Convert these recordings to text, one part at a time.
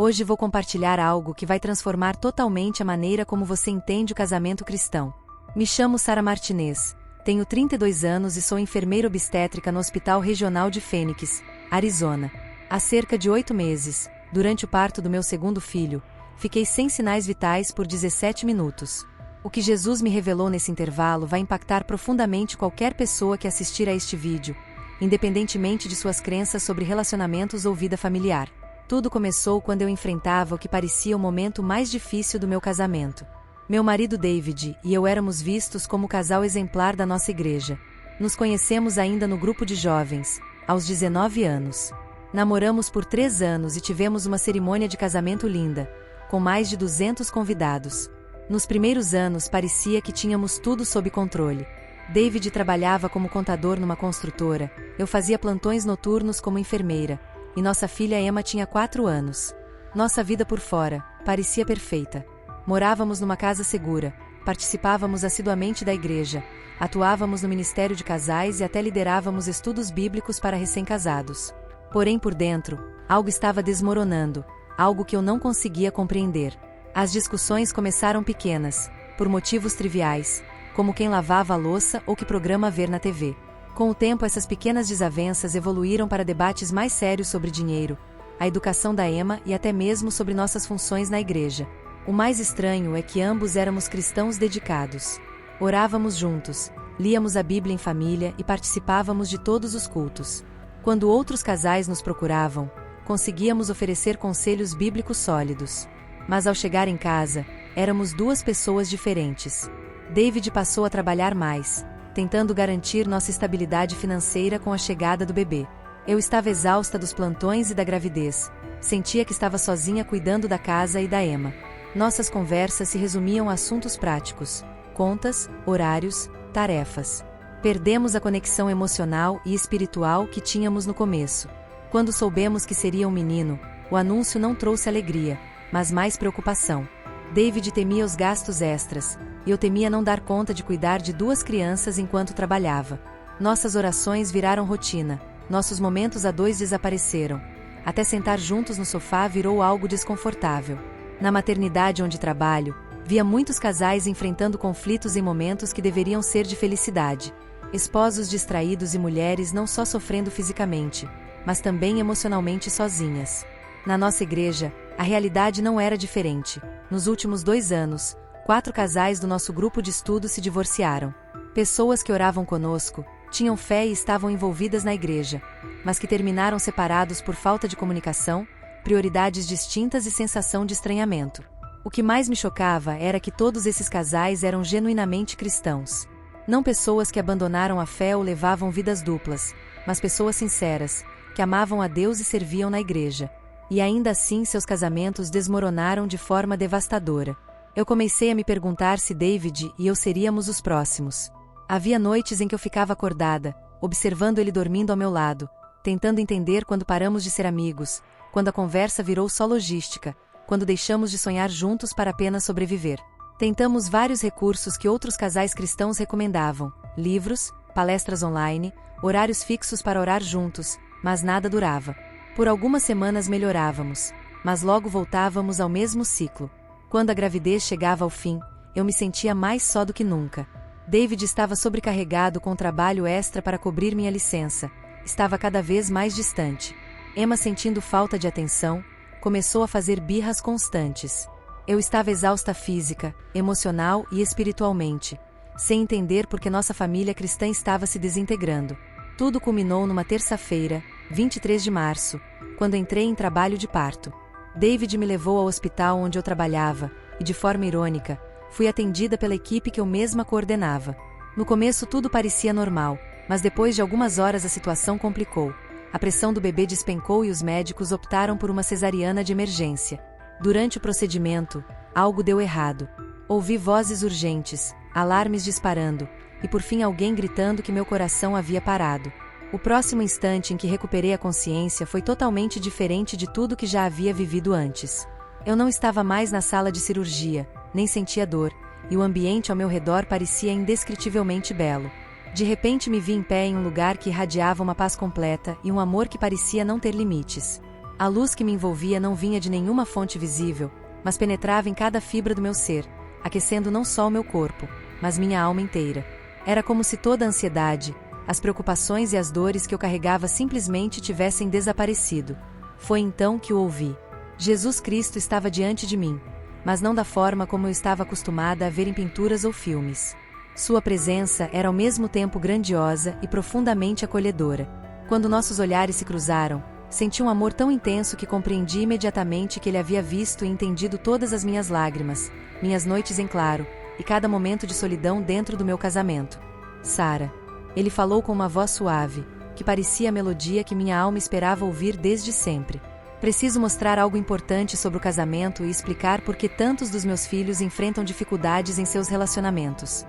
Hoje vou compartilhar algo que vai transformar totalmente a maneira como você entende o casamento cristão. Me chamo Sara Martinez, tenho 32 anos e sou enfermeira obstétrica no Hospital Regional de Phoenix, Arizona. Há cerca de 8 meses, durante o parto do meu segundo filho, fiquei sem sinais vitais por 17 minutos. O que Jesus me revelou nesse intervalo vai impactar profundamente qualquer pessoa que assistir a este vídeo, independentemente de suas crenças sobre relacionamentos ou vida familiar. Tudo começou quando eu enfrentava o que parecia o momento mais difícil do meu casamento. Meu marido David e eu éramos vistos como o casal exemplar da nossa igreja. Nos conhecemos ainda no grupo de jovens, aos 19 anos. Namoramos por 3 anos e tivemos uma cerimônia de casamento linda, com mais de 200 convidados. Nos primeiros anos parecia que tínhamos tudo sob controle. David trabalhava como contador numa construtora, eu fazia plantões noturnos como enfermeira, e nossa filha Emma tinha 4 anos. Nossa vida por fora parecia perfeita. Morávamos numa casa segura, participávamos assiduamente da igreja, atuávamos no ministério de casais e até liderávamos estudos bíblicos para recém-casados. Porém, por dentro, algo estava desmoronando, algo que eu não conseguia compreender. As discussões começaram pequenas, por motivos triviais, como quem lavava a louça ou que programa ver na TV. Com o tempo, essas pequenas desavenças evoluíram para debates mais sérios sobre dinheiro, a educação da Emma e até mesmo sobre nossas funções na igreja. O mais estranho é que ambos éramos cristãos dedicados. Orávamos juntos, líamos a Bíblia em família e participávamos de todos os cultos. Quando outros casais nos procuravam, conseguíamos oferecer conselhos bíblicos sólidos. Mas ao chegar em casa, éramos 2 pessoas diferentes. David passou a trabalhar mais, tentando garantir nossa estabilidade financeira com a chegada do bebê. Eu estava exausta dos plantões e da gravidez. Sentia que estava sozinha cuidando da casa e da Emma. Nossas conversas se resumiam a assuntos práticos: contas, horários, tarefas. Perdemos a conexão emocional e espiritual que tínhamos no começo. Quando soubemos que seria um menino, o anúncio não trouxe alegria, mas mais preocupação. David temia os gastos extras, e eu temia não dar conta de cuidar de 2 crianças enquanto trabalhava. Nossas orações viraram rotina, nossos momentos a 2 desapareceram. Até sentar juntos no sofá virou algo desconfortável. Na maternidade onde trabalho, via muitos casais enfrentando conflitos em momentos que deveriam ser de felicidade. Esposos distraídos e mulheres não só sofrendo fisicamente, mas também emocionalmente sozinhas. Na nossa igreja, a realidade não era diferente. Nos últimos 2 anos, 4 casais do nosso grupo de estudo se divorciaram. Pessoas que oravam conosco, tinham fé e estavam envolvidas na igreja, mas que terminaram separados por falta de comunicação, prioridades distintas e sensação de estranhamento. O que mais me chocava era que todos esses casais eram genuinamente cristãos. Não pessoas que abandonaram a fé ou levavam vidas duplas, mas pessoas sinceras, que amavam a Deus e serviam na igreja. E ainda assim seus casamentos desmoronaram de forma devastadora. Eu comecei a me perguntar se David e eu seríamos os próximos. Havia noites em que eu ficava acordada, observando ele dormindo ao meu lado, tentando entender quando paramos de ser amigos, quando a conversa virou só logística, quando deixamos de sonhar juntos para apenas sobreviver. Tentamos vários recursos que outros casais cristãos recomendavam: livros, palestras online, horários fixos para orar juntos, mas nada durava. Por algumas semanas melhorávamos, mas logo voltávamos ao mesmo ciclo. Quando a gravidez chegava ao fim, eu me sentia mais só do que nunca. David estava sobrecarregado com trabalho extra para cobrir minha licença. Estava cada vez mais distante. Emma, sentindo falta de atenção, começou a fazer birras constantes. Eu estava exausta física, emocional e espiritualmente, sem entender por que nossa família cristã estava se desintegrando. Tudo culminou numa terça-feira, 23 de março, quando entrei em trabalho de parto. David me levou ao hospital onde eu trabalhava, e de forma irônica, fui atendida pela equipe que eu mesma coordenava. No começo tudo parecia normal, mas depois de algumas horas a situação complicou. A pressão do bebê despencou e os médicos optaram por uma cesariana de emergência. Durante o procedimento, algo deu errado. Ouvi vozes urgentes, alarmes disparando, e por fim alguém gritando que meu coração havia parado. O próximo instante em que recuperei a consciência foi totalmente diferente de tudo que já havia vivido antes. Eu não estava mais na sala de cirurgia, nem sentia dor, e o ambiente ao meu redor parecia indescritivelmente belo. De repente me vi em pé em um lugar que irradiava uma paz completa e um amor que parecia não ter limites. A luz que me envolvia não vinha de nenhuma fonte visível, mas penetrava em cada fibra do meu ser, aquecendo não só o meu corpo, mas minha alma inteira. Era como se toda a ansiedade, as preocupações e as dores que eu carregava simplesmente tivessem desaparecido. Foi então que o ouvi. Jesus Cristo estava diante de mim, mas não da forma como eu estava acostumada a ver em pinturas ou filmes. Sua presença era ao mesmo tempo grandiosa e profundamente acolhedora. Quando nossos olhares se cruzaram, senti um amor tão intenso que compreendi imediatamente que ele havia visto e entendido todas as minhas lágrimas, minhas noites em claro, e cada momento de solidão dentro do meu casamento. Sara. Ele falou com uma voz suave, que parecia a melodia que minha alma esperava ouvir desde sempre. Preciso mostrar algo importante sobre o casamento e explicar por que tantos dos meus filhos enfrentam dificuldades em seus relacionamentos.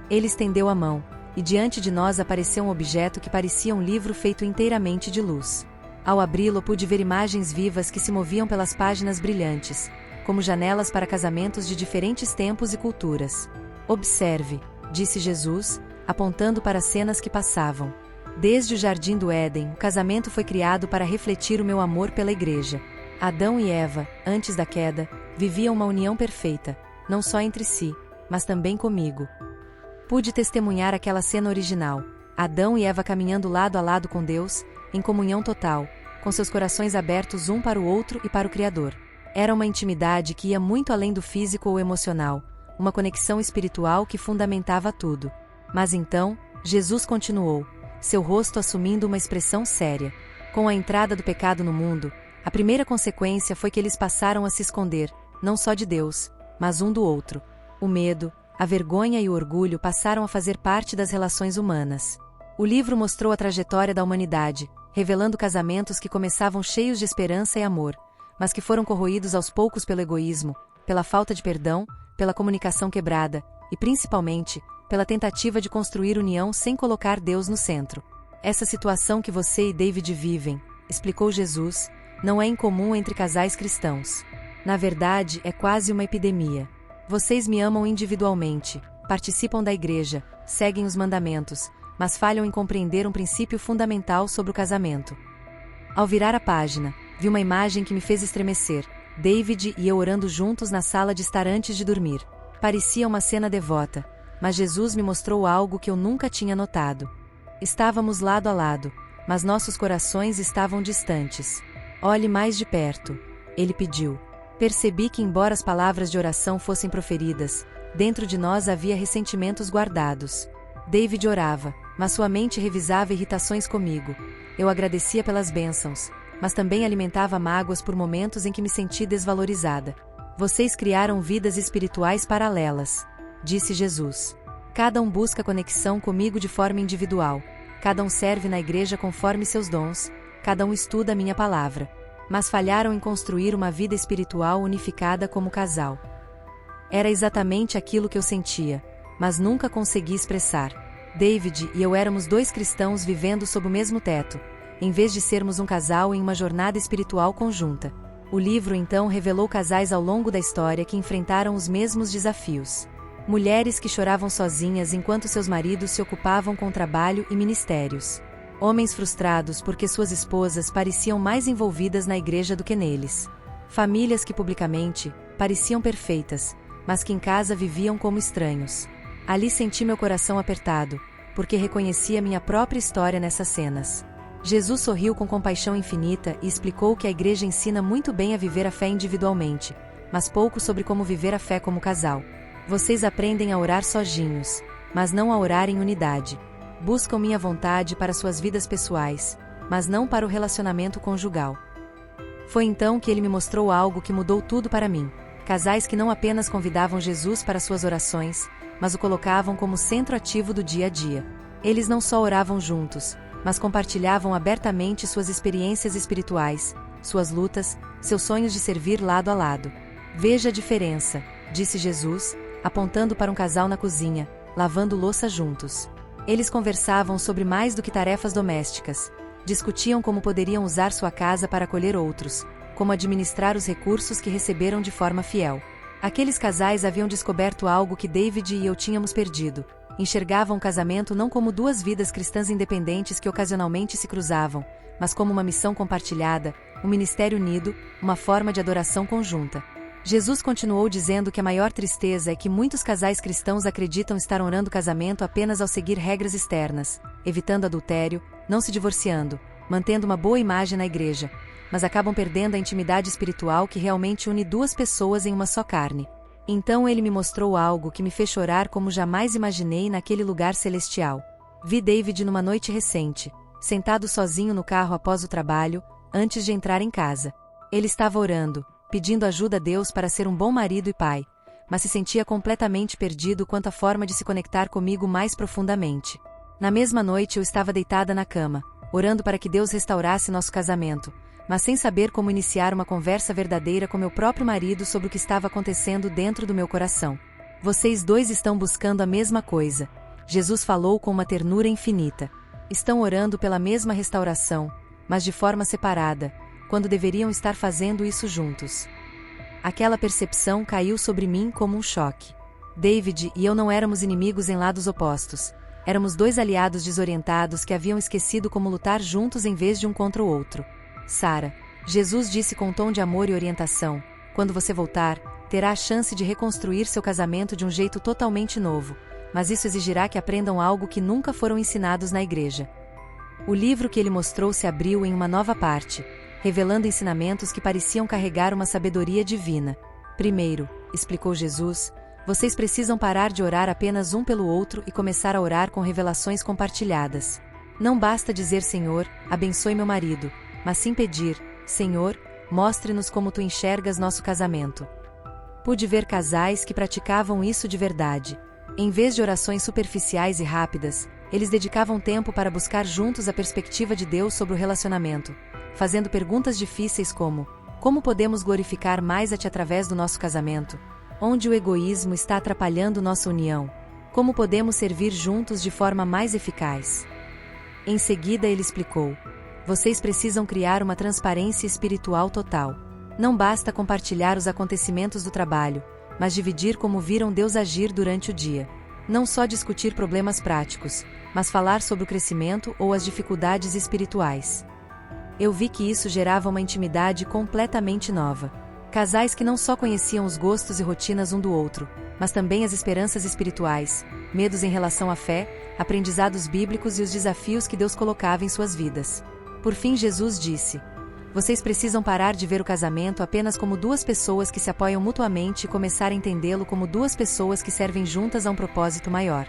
Ele estendeu a mão, e diante de nós apareceu um objeto que parecia um livro feito inteiramente de luz. Ao abri-lo, pude ver imagens vivas que se moviam pelas páginas brilhantes, como janelas para casamentos de diferentes tempos e culturas. Observe, disse Jesus, apontando para as cenas que passavam. Desde o Jardim do Éden, o casamento foi criado para refletir o meu amor pela Igreja. Adão e Eva, antes da queda, viviam uma união perfeita, não só entre si, mas também comigo. Pude testemunhar aquela cena original, Adão e Eva caminhando lado a lado com Deus, em comunhão total, com seus corações abertos um para o outro e para o Criador. Era uma intimidade que ia muito além do físico ou emocional, uma conexão espiritual que fundamentava tudo. Mas então, Jesus continuou, seu rosto assumindo uma expressão séria. Com a entrada do pecado no mundo, a primeira consequência foi que eles passaram a se esconder, não só de Deus, mas um do outro. O medo, a vergonha e o orgulho passaram a fazer parte das relações humanas. O livro mostrou a trajetória da humanidade, revelando casamentos que começavam cheios de esperança e amor, mas que foram corroídos aos poucos pelo egoísmo, pela falta de perdão, pela comunicação quebrada, e principalmente, pela tentativa de construir união sem colocar Deus no centro. Essa situação que você e David vivem, explicou Jesus, não é incomum entre casais cristãos. Na verdade, é quase uma epidemia. Vocês me amam individualmente, participam da igreja, seguem os mandamentos, mas falham em compreender um princípio fundamental sobre o casamento. Ao virar a página, vi uma imagem que me fez estremecer, David e eu orando juntos na sala de estar antes de dormir. Parecia uma cena devota, mas Jesus me mostrou algo que eu nunca tinha notado. Estávamos lado a lado, mas nossos corações estavam distantes. Olhe mais de perto, ele pediu. Percebi que, embora as palavras de oração fossem proferidas, dentro de nós havia ressentimentos guardados. David orava, mas sua mente revisava irritações comigo. Eu agradecia pelas bênçãos, mas também alimentava mágoas por momentos em que me senti desvalorizada. Vocês criaram vidas espirituais paralelas, disse Jesus. Cada um busca conexão comigo de forma individual, cada um serve na igreja conforme seus dons, cada um estuda a minha palavra. Mas falharam em construir uma vida espiritual unificada como casal. Era exatamente aquilo que eu sentia, mas nunca consegui expressar. David e eu éramos dois cristãos vivendo sob o mesmo teto, em vez de sermos um casal em uma jornada espiritual conjunta. O livro então revelou casais ao longo da história que enfrentaram os mesmos desafios. Mulheres que choravam sozinhas enquanto seus maridos se ocupavam com trabalho e ministérios. Homens frustrados porque suas esposas pareciam mais envolvidas na igreja do que neles. Famílias que publicamente pareciam perfeitas, mas que em casa viviam como estranhos. Ali senti meu coração apertado, porque reconhecia minha própria história nessas cenas. Jesus sorriu com compaixão infinita e explicou que a igreja ensina muito bem a viver a fé individualmente, mas pouco sobre como viver a fé como casal. Vocês aprendem a orar sozinhos, mas não a orar em unidade. Buscam minha vontade para suas vidas pessoais, mas não para o relacionamento conjugal. Foi então que ele me mostrou algo que mudou tudo para mim. Casais que não apenas convidavam Jesus para suas orações, mas o colocavam como centro ativo do dia a dia. Eles não só oravam juntos, mas compartilhavam abertamente suas experiências espirituais, suas lutas, seus sonhos de servir lado a lado. Veja a diferença, disse Jesus, apontando para um casal na cozinha, lavando louça juntos. Eles conversavam sobre mais do que tarefas domésticas. Discutiam como poderiam usar sua casa para acolher outros, como administrar os recursos que receberam de forma fiel. Aqueles casais haviam descoberto algo que David e eu tínhamos perdido: enxergavam o casamento não como duas vidas cristãs independentes que ocasionalmente se cruzavam, mas como uma missão compartilhada, um ministério unido, uma forma de adoração conjunta. Jesus continuou dizendo que a maior tristeza é que muitos casais cristãos acreditam estar honrando o casamento apenas ao seguir regras externas, evitando adultério, não se divorciando, mantendo uma boa imagem na igreja, mas acabam perdendo a intimidade espiritual que realmente une duas pessoas em uma só carne. Então ele me mostrou algo que me fez chorar como jamais imaginei naquele lugar celestial. Vi David numa noite recente, sentado sozinho no carro após o trabalho, antes de entrar em casa. Ele estava orando, pedindo ajuda a Deus para ser um bom marido e pai, mas se sentia completamente perdido quanto à forma de se conectar comigo mais profundamente. Na mesma noite eu estava deitada na cama, orando para que Deus restaurasse nosso casamento, mas sem saber como iniciar uma conversa verdadeira com meu próprio marido sobre o que estava acontecendo dentro do meu coração. Vocês dois estão buscando a mesma coisa. Jesus falou com uma ternura infinita. Estão orando pela mesma restauração, mas de forma separada, quando deveriam estar fazendo isso juntos. Aquela percepção caiu sobre mim como um choque. David e eu não éramos inimigos em lados opostos. Éramos dois aliados desorientados que haviam esquecido como lutar juntos em vez de um contra o outro. Sara, Jesus disse com um tom de amor e orientação, quando você voltar, terá a chance de reconstruir seu casamento de um jeito totalmente novo, mas isso exigirá que aprendam algo que nunca foram ensinados na igreja. O livro que ele mostrou se abriu em uma nova parte, revelando ensinamentos que pareciam carregar uma sabedoria divina. Primeiro, explicou Jesus, vocês precisam parar de orar apenas um pelo outro e começar a orar com revelações compartilhadas. Não basta dizer Senhor, abençoe meu marido, mas sim pedir, Senhor, mostre-nos como tu enxergas nosso casamento. Pude ver casais que praticavam isso de verdade. Em vez de orações superficiais e rápidas, eles dedicavam tempo para buscar juntos a perspectiva de Deus sobre o relacionamento, fazendo perguntas difíceis como podemos glorificar mais a Ti através do nosso casamento? Onde o egoísmo está atrapalhando nossa união? Como podemos servir juntos de forma mais eficaz? Em seguida ele explicou, vocês precisam criar uma transparência espiritual total. Não basta compartilhar os acontecimentos do trabalho, mas dividir como viram Deus agir durante o dia. Não só discutir problemas práticos, mas falar sobre o crescimento ou as dificuldades espirituais. Eu vi que isso gerava uma intimidade completamente nova. Casais que não só conheciam os gostos e rotinas um do outro, mas também as esperanças espirituais, medos em relação à fé, aprendizados bíblicos e os desafios que Deus colocava em suas vidas. Por fim Jesus disse, vocês precisam parar de ver o casamento apenas como duas pessoas que se apoiam mutuamente e começar a entendê-lo como duas pessoas que servem juntas a um propósito maior.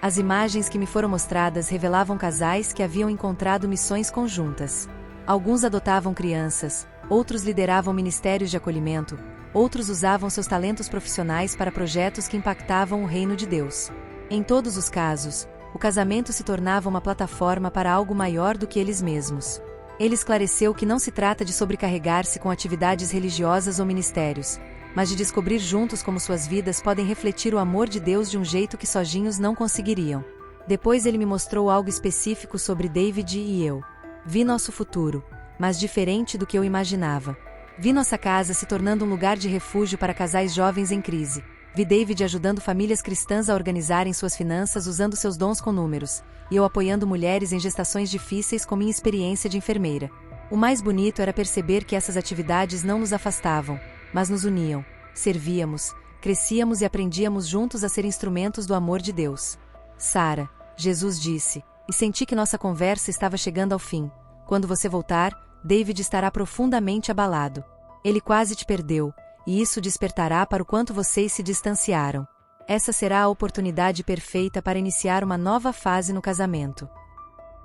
As imagens que me foram mostradas revelavam casais que haviam encontrado missões conjuntas. Alguns adotavam crianças, outros lideravam ministérios de acolhimento, outros usavam seus talentos profissionais para projetos que impactavam o reino de Deus. Em todos os casos, o casamento se tornava uma plataforma para algo maior do que eles mesmos. Ele esclareceu que não se trata de sobrecarregar-se com atividades religiosas ou ministérios, mas de descobrir juntos como suas vidas podem refletir o amor de Deus de um jeito que sozinhos não conseguiriam. Depois ele me mostrou algo específico sobre David e eu. Vi nosso futuro, mas diferente do que eu imaginava. Vi nossa casa se tornando um lugar de refúgio para casais jovens em crise. Vi David ajudando famílias cristãs a organizarem suas finanças usando seus dons com números, e eu apoiando mulheres em gestações difíceis com minha experiência de enfermeira. O mais bonito era perceber que essas atividades não nos afastavam, mas nos uniam, servíamos, crescíamos e aprendíamos juntos a ser instrumentos do amor de Deus. Sara, Jesus disse, e senti que nossa conversa estava chegando ao fim. Quando você voltar, David estará profundamente abalado. Ele quase te perdeu, e isso despertará para o quanto vocês se distanciaram. Essa será a oportunidade perfeita para iniciar uma nova fase no casamento.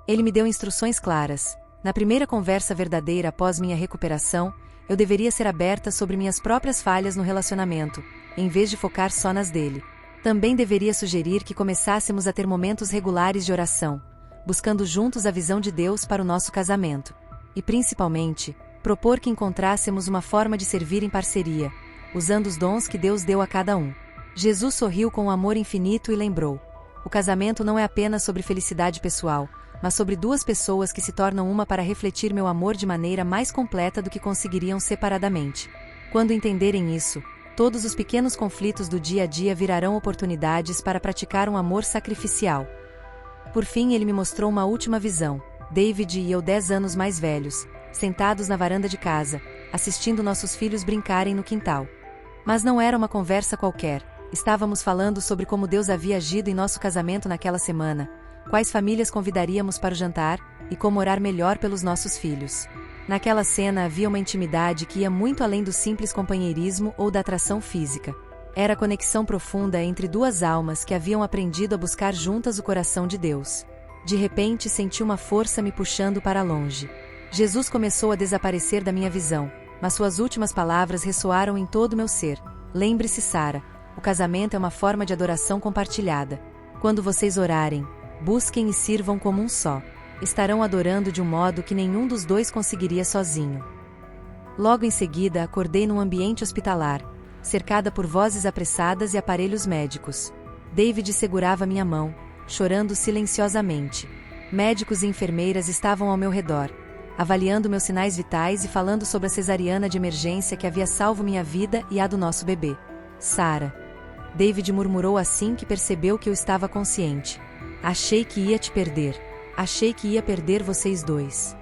Ele me deu instruções claras. Na primeira conversa verdadeira após minha recuperação, eu deveria ser aberta sobre minhas próprias falhas no relacionamento, em vez de focar só nas dele. Também deveria sugerir que começássemos a ter momentos regulares de oração, buscando juntos a visão de Deus para o nosso casamento. E principalmente, propor que encontrássemos uma forma de servir em parceria, usando os dons que Deus deu a cada um. Jesus sorriu com um amor infinito e lembrou: o casamento não é apenas sobre felicidade pessoal, mas sobre duas pessoas que se tornam uma para refletir meu amor de maneira mais completa do que conseguiriam separadamente. Quando entenderem isso, Todos os pequenos conflitos do dia a dia virarão oportunidades para praticar um amor sacrificial. Por fim, ele me mostrou uma última visão. David e eu, 10 anos mais velhos, sentados na varanda de casa, assistindo nossos filhos brincarem no quintal. Mas não era uma conversa qualquer. Estávamos falando sobre como Deus havia agido em nosso casamento naquela semana, quais famílias convidaríamos para o jantar e como orar melhor pelos nossos filhos. Naquela cena havia uma intimidade que ia muito além do simples companheirismo ou da atração física. Era a conexão profunda entre duas almas que haviam aprendido a buscar juntas o coração de Deus. De repente senti uma força me puxando para longe. Jesus começou a desaparecer da minha visão, mas suas últimas palavras ressoaram em todo o meu ser. Lembre-se, Sara, o casamento é uma forma de adoração compartilhada. Quando vocês orarem, busquem e sirvam como um só. Estarão adorando de um modo que nenhum dos dois conseguiria sozinho. Logo em seguida, acordei num ambiente hospitalar, cercada por vozes apressadas e aparelhos médicos. David segurava minha mão, chorando silenciosamente. Médicos e enfermeiras estavam ao meu redor, avaliando meus sinais vitais e falando sobre a cesariana de emergência que havia salvo minha vida e a do nosso bebê. Sara. David murmurou assim que percebeu que eu estava consciente. Achei que ia te perder. Achei que ia perder vocês dois.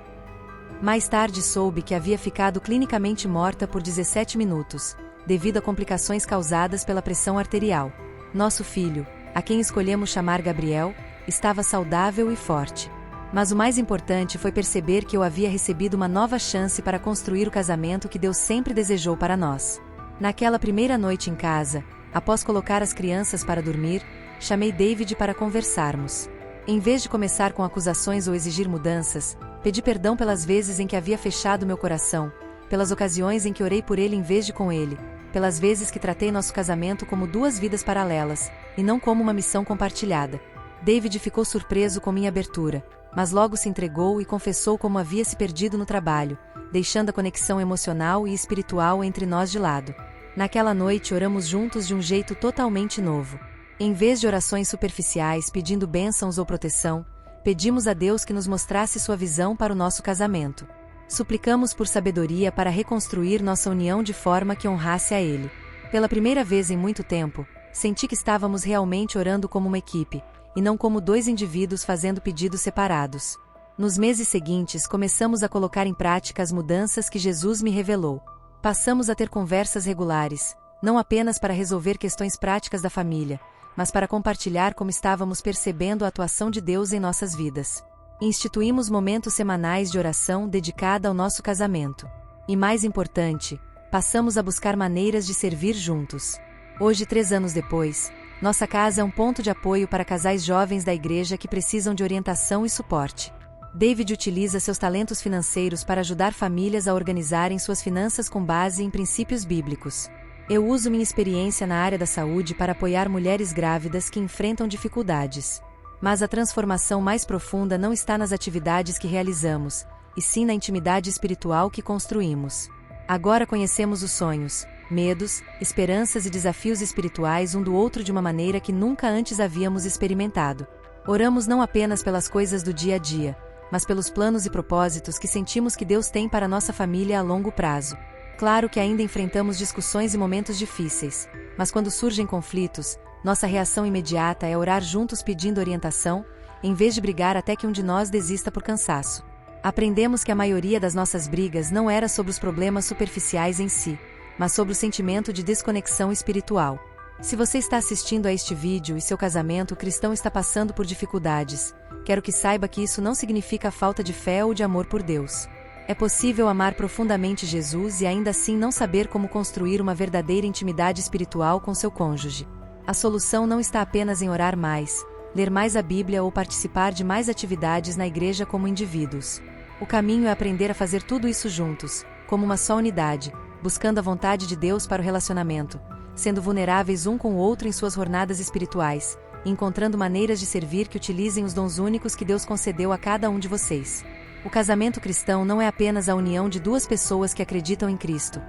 Mais tarde soube que havia ficado clinicamente morta por 17 minutos, devido a complicações causadas pela pressão arterial. Nosso filho, a quem escolhemos chamar Gabriel, estava saudável e forte. Mas o mais importante foi perceber que eu havia recebido uma nova chance para construir o casamento que Deus sempre desejou para nós. Naquela primeira noite em casa, após colocar as crianças para dormir, chamei David para conversarmos. Em vez de começar com acusações ou exigir mudanças, pedi perdão pelas vezes em que havia fechado meu coração, pelas ocasiões em que orei por ele em vez de com ele, pelas vezes que tratei nosso casamento como duas vidas paralelas, e não como uma missão compartilhada. David ficou surpreso com minha abertura, mas logo se entregou e confessou como havia se perdido no trabalho, deixando a conexão emocional e espiritual entre nós de lado. Naquela noite oramos juntos de um jeito totalmente novo. Em vez de orações superficiais pedindo bênçãos ou proteção, pedimos a Deus que nos mostrasse sua visão para o nosso casamento. Suplicamos por sabedoria para reconstruir nossa união de forma que honrasse a Ele. Pela primeira vez em muito tempo, senti que estávamos realmente orando como uma equipe, e não como dois indivíduos fazendo pedidos separados. Nos meses seguintes começamos a colocar em prática as mudanças que Jesus me revelou. Passamos a ter conversas regulares, não apenas para resolver questões práticas da família, mas para compartilhar como estávamos percebendo a atuação de Deus em nossas vidas. Instituímos momentos semanais de oração dedicada ao nosso casamento. E mais importante, passamos a buscar maneiras de servir juntos. Hoje, 3 anos depois, nossa casa é um ponto de apoio para casais jovens da igreja que precisam de orientação e suporte. David utiliza seus talentos financeiros para ajudar famílias a organizarem suas finanças com base em princípios bíblicos. Eu uso minha experiência na área da saúde para apoiar mulheres grávidas que enfrentam dificuldades. Mas a transformação mais profunda não está nas atividades que realizamos, e sim na intimidade espiritual que construímos. Agora conhecemos os sonhos, medos, esperanças e desafios espirituais um do outro de uma maneira que nunca antes havíamos experimentado. Oramos não apenas pelas coisas do dia a dia, mas pelos planos e propósitos que sentimos que Deus tem para nossa família a longo prazo. Claro que ainda enfrentamos discussões e momentos difíceis, mas quando surgem conflitos, nossa reação imediata é orar juntos pedindo orientação, em vez de brigar até que um de nós desista por cansaço. Aprendemos que a maioria das nossas brigas não era sobre os problemas superficiais em si, mas sobre o sentimento de desconexão espiritual. Se você está assistindo a este vídeo e seu casamento cristão está passando por dificuldades, quero que saiba que isso não significa falta de fé ou de amor por Deus. É possível amar profundamente Jesus e ainda assim não saber como construir uma verdadeira intimidade espiritual com seu cônjuge. A solução não está apenas em orar mais, ler mais a Bíblia ou participar de mais atividades na igreja como indivíduos. O caminho é aprender a fazer tudo isso juntos, como uma só unidade, buscando a vontade de Deus para o relacionamento, sendo vulneráveis um com o outro em suas jornadas espirituais, e encontrando maneiras de servir que utilizem os dons únicos que Deus concedeu a cada um de vocês. O casamento cristão não é apenas a união de duas pessoas que acreditam em Cristo.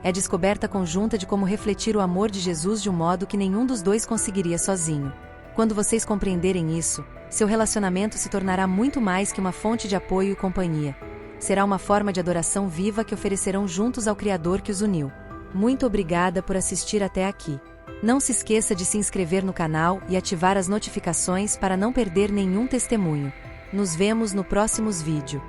É a descoberta conjunta de como refletir o amor de Jesus de um modo que nenhum dos dois conseguiria sozinho. Quando vocês compreenderem isso, seu relacionamento se tornará muito mais que uma fonte de apoio e companhia. Será uma forma de adoração viva que oferecerão juntos ao Criador que os uniu. Muito obrigada por assistir até aqui. Não se esqueça de se inscrever no canal e ativar as notificações para não perder nenhum testemunho. Nos vemos no próximo vídeo.